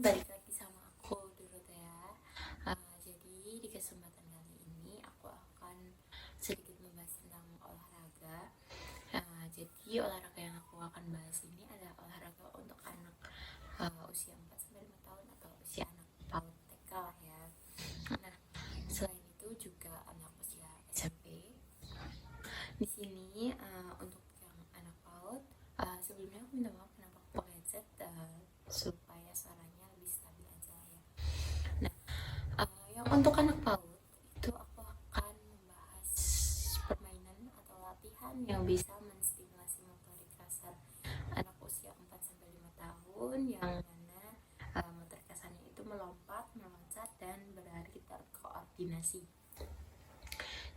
balik lagi sama aku Dorothea. Jadi di kesempatan kali ini aku akan sedikit membahas tentang olahraga. Jadi olahraga yang aku akan bahas ini adalah olahraga untuk anak usia 4-5 tahun atau usia anak PAUD TK lah ya. Nah, selain itu juga anak usia SMP. Di sini untuk yang anak PAUD, sebelumnya aku minta maaf kenapa aku pakai headset supaya suaranya lebih stabil aja ya. Nah, yang untuk anak PAUD itu aku akan membahas permainan atau latihan yang bisa menstimulasi motorik kasar anak usia 4-5 tahun, yang mana motorik kasarnya itu melompat, meloncat, dan berlari terkoordinasi.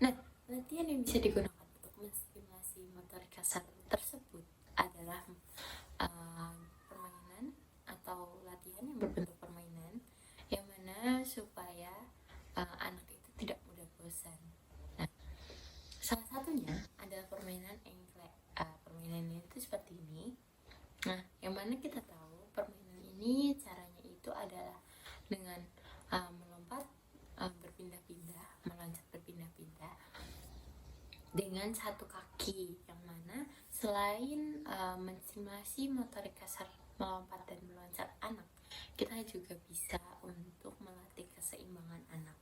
Nah, latihan yang bisa digunakan untuk menstimulasi motorik kasar tersebut adalah permainan atau latihan yang berbentuk permainan, yang mana supaya anak itu tidak mudah bosan. Nah, salah satunya adalah permainan engklek. Permainannya itu seperti ini. Nah, yang mana kita tahu permainan ini caranya itu adalah dengan melompat berpindah-pindah, meloncat berpindah-pindah dengan satu kaki, yang mana selain menstimulasi motorik kasar melompat dan meloncat anak, kita juga bisa untuk melatih keseimbangan anak.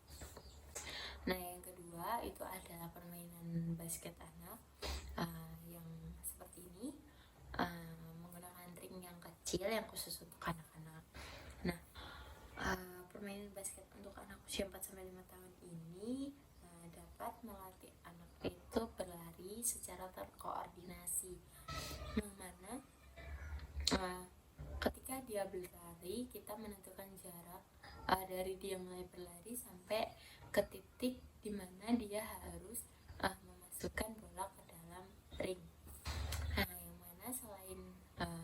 Nah, yang kedua itu adalah permainan basket anak yang seperti ini, menggunakan ring yang kecil yang khusus untuk anak-anak. Nah, permainan basket untuk anak usia 4-5 tahun ini dapat melatih anak itu berlari secara terkoordinasi, yang mana ketika dia berlari, kita menentukan jarak dari dia mulai berlari sampai ke titik di mana dia harus memasukkan bola ke dalam ring. Nah, yang mana selain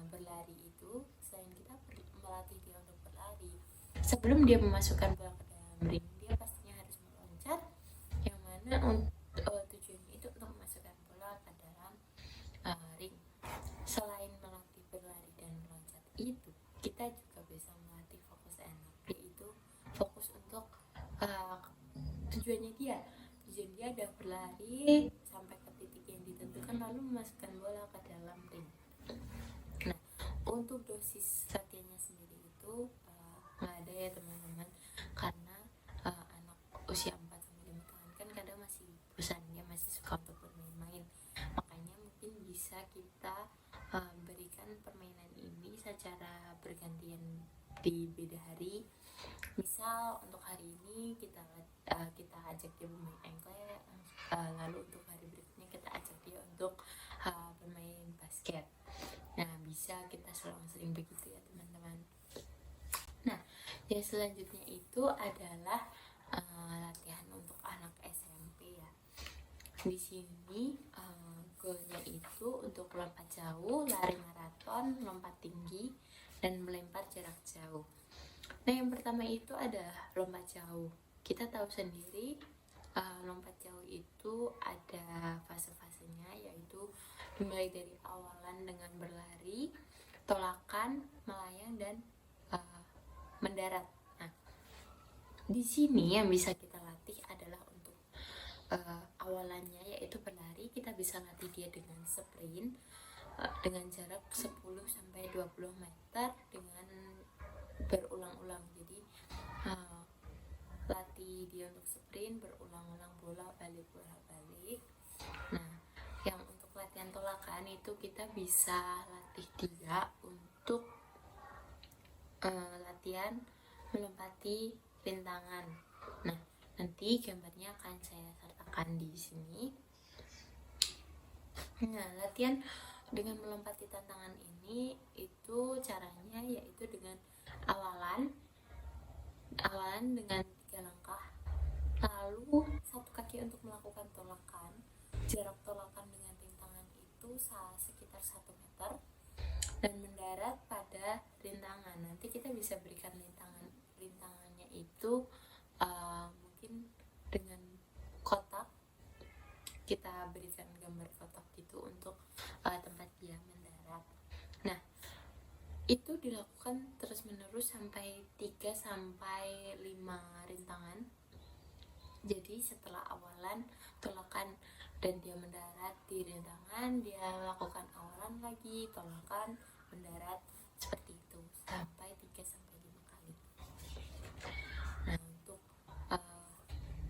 berlari itu, selain kita melatih dia untuk berlari, sebelum dia memasukkan bola ke dalam ring, dia pastinya harus meloncat, yang mana tujuannya itu untuk memasukkan bola ke dalam ring. Selain melatih berlari dan meloncat itu, kita juga bisa melatih fokus anak, yaitu fokus untuk tujuan dia adalah berlari sampai ke titik yang ditentukan, lalu memasukkan bola ke dalam ring. Nah, untuk dosis latihannya sendiri itu nggak ada ya teman-teman, karena anak usia 4-5 tahun kan kadang masih bosan, dia masih suka untuk bermain-main. Makanya mungkin bisa kita berikan permainan ini secara bergantian di beda hari. Misal untuk hari ini kita ajak dia bermain engklek, lalu untuk hari berikutnya kita ajak dia untuk bermain basket. Nah, bisa kita selang-seling begitu ya teman-teman. Nah, yang selanjutnya itu adalah latihan untuk anak SMP ya. Di sini goalnya itu untuk lompat jauh, lari maraton, lompat tinggi, dan melempar jarak jauh. Nah, yang pertama itu adalah lompat jauh. Kita tahu sendiri lompat jauh itu ada fase-fasenya, yaitu dimulai dari awalan dengan berlari, tolakan, melayang, dan mendarat. Nah, di sini yang bisa kita latih adalah untuk awalannya, yaitu berlari. Kita bisa latih dia dengan sprint dengan jarak 10-20 meter dengan berulang-ulang. Jadi latih dia untuk sprint berulang-ulang, bola balik. Nah, yang untuk latihan tolakan itu kita bisa latih dia untuk latihan melompati rintangan. Nah, nanti gambarnya akan saya sertakan di sini. Nah, latihan dengan melompati tantangan ini itu caranya yaitu dengan awalan dengan 3 langkah, lalu satu kaki untuk melakukan tolakan. Jarak tolakan dengan rintangan itu sekitar 1 meter, dan mendarat pada rintangan. Nanti kita bisa berikan rintangannya itu mungkin dengan kotak, kita berikan gambar kotak gitu untuk tempat dia mendarat. Nah, Itu dilakukan terus menerus sampai 3 sampai 5 rintangan. Jadi setelah awalan tolakan dan dia mendarat di rintangan, dia lakukan awalan lagi, tolakan, mendarat, seperti itu sampai 3 sampai 5 kali. Nah, untuk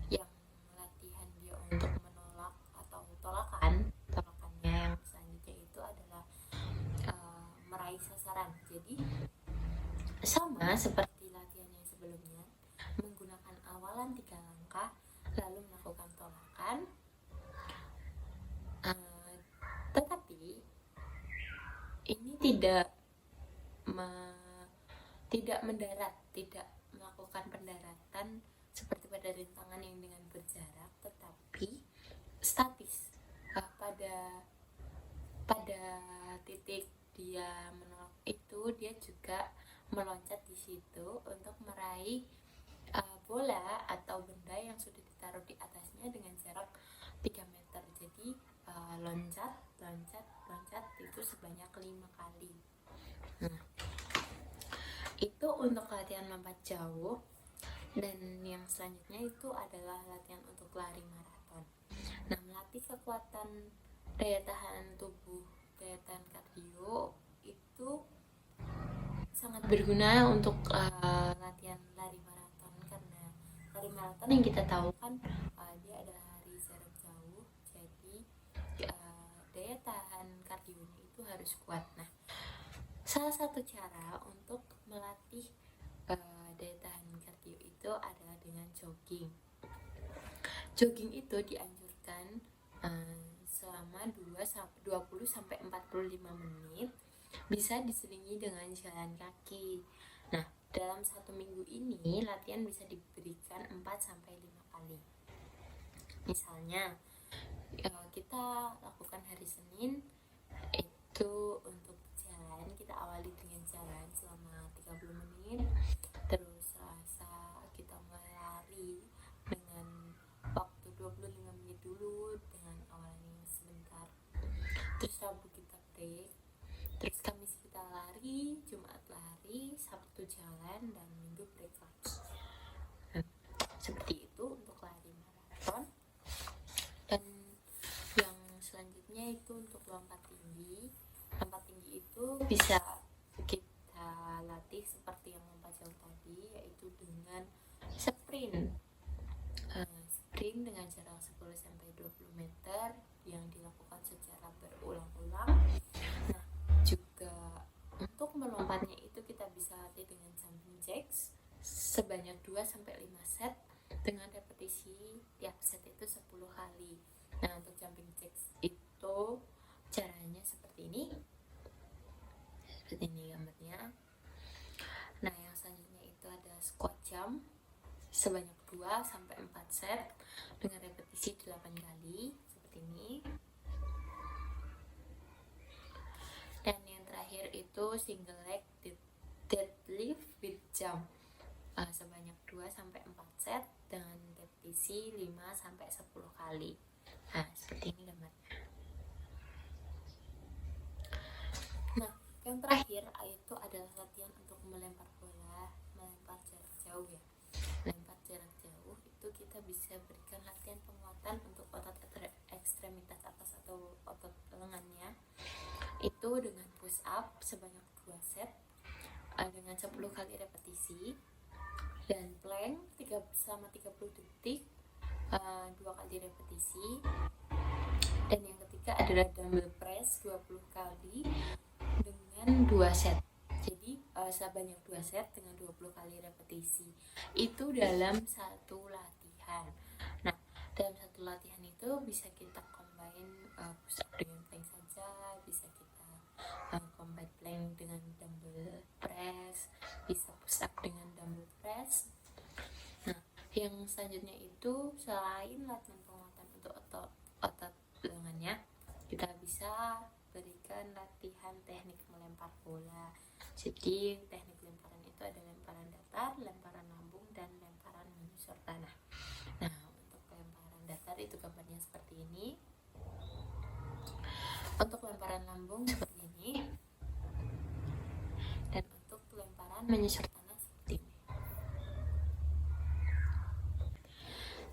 yang latihan dia untuk menolak atau tolakannya yang selanjutnya itu adalah meraih sasaran. Jadi sama seperti latihan yang sebelumnya, menggunakan awalan 3 langkah lalu melakukan tolakan, tetapi ini tidak mendarat, tidak melakukan pendaratan seperti pada rintangan yang dengan berjarak, tetapi statis. Pada titik dia menolak itu, dia juga meloncat di situ untuk meraih bola atau benda yang sudah ditaruh di atasnya dengan jarak 3 meter. Jadi loncat itu sebanyak 5 kali. Nah, itu untuk latihan lompat jauh. Dan yang selanjutnya itu adalah latihan untuk lari maraton. Nah, melatih kekuatan daya tahan tubuh, daya tahan kardio itu sangat berguna untuk latihan lari maraton, karena lari maraton yang kita tahu kan dia adalah lari jarak jauh, jadi daya tahan kardionya itu harus kuat. Nah, salah satu cara untuk melatih daya tahan kardio itu adalah dengan jogging. Jogging itu dianjurkan selama 20 sampai 45 menit, bisa diselingi dengan jalan kaki. Nah, dalam 1 minggu ini latihan bisa diberikan 4 sampai 5 kali. Misalnya kita lakukan hari Senin itu untuk jalan, kita awali dengan jalan selama 30 menit. Terus Selasa kita mulai lari dengan waktu 25 menit dulu dengan awalnya sebentar. Terus Rabu kita break. Terus Kamis kita lari, Jumat lari, Sabtu jalan, dan Minggu break lagi. Seperti itu untuk lari maraton. Dan yang selanjutnya itu untuk lompat tinggi. Lompat tinggi itu bisa kita latih seperti yang lompat jauh tadi, yaitu dengan sprint. Sprint dengan jarak 10 sampai 20 meter yang dilakukan secara berulang-ulang. Nah, juga untuk melompatnya itu kita bisa latih dengan jumping jacks sebanyak 2 sampai 5 set dengan repetisi tiap set itu 10 kali. Nah, untuk jumping jacks itu caranya seperti ini gambarnya. Nah, yang selanjutnya itu ada squat jump sebanyak 2 sampai 4 set dengan repetisi 8 kali seperti ini. Dan yang terakhir itu single leg deadlift with jump sebanyak 2 sampai 4 set dengan repetisi 5 sampai 10 kali. Nah, seperti ini gambarnya. Nah, yang terakhir itu adalah latihan untuk melempar bola, melempar jarak jauh ya. Melempar jarak jauh itu kita bisa berikan latihan penguatan untuk otot ekstremitas atas atau otot lengannya. Itu dengan push up sebanyak 2 set dengan 10 kali repetisi, dan plank selama 30 detik 2 kali repetisi. Dan yang ketiga adalah dumbbell press 20 kali dengan 2 set. Jadi sebanyak 2 set dengan 20 kali repetisi. Itu dalam satu latihan. Nah, dalam satu latihan itu bisa kita combine push up dengan plank saja, bisa kita combine plank dengan dumbbell press, bisa push up dengan dumbbell press. Nah, yang selanjutnya itu selain latihan penguatan untuk otot lengannya, kita bisa berikan latihan teknik melempar bola. Jadi teknik lemparan itu ada lemparan datar, lemparan lambung, dan lemparan menyusur tanah. Nah, untuk lemparan datar itu gambarnya seperti ini. Untuk lemparan lambung seperti ini. Dan gerakan menyusur tanah seperti ini.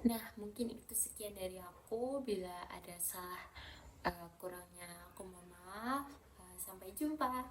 Nah, mungkin itu sekian dari aku. Bila ada salah kurangnya aku mohon maaf. Sampai jumpa.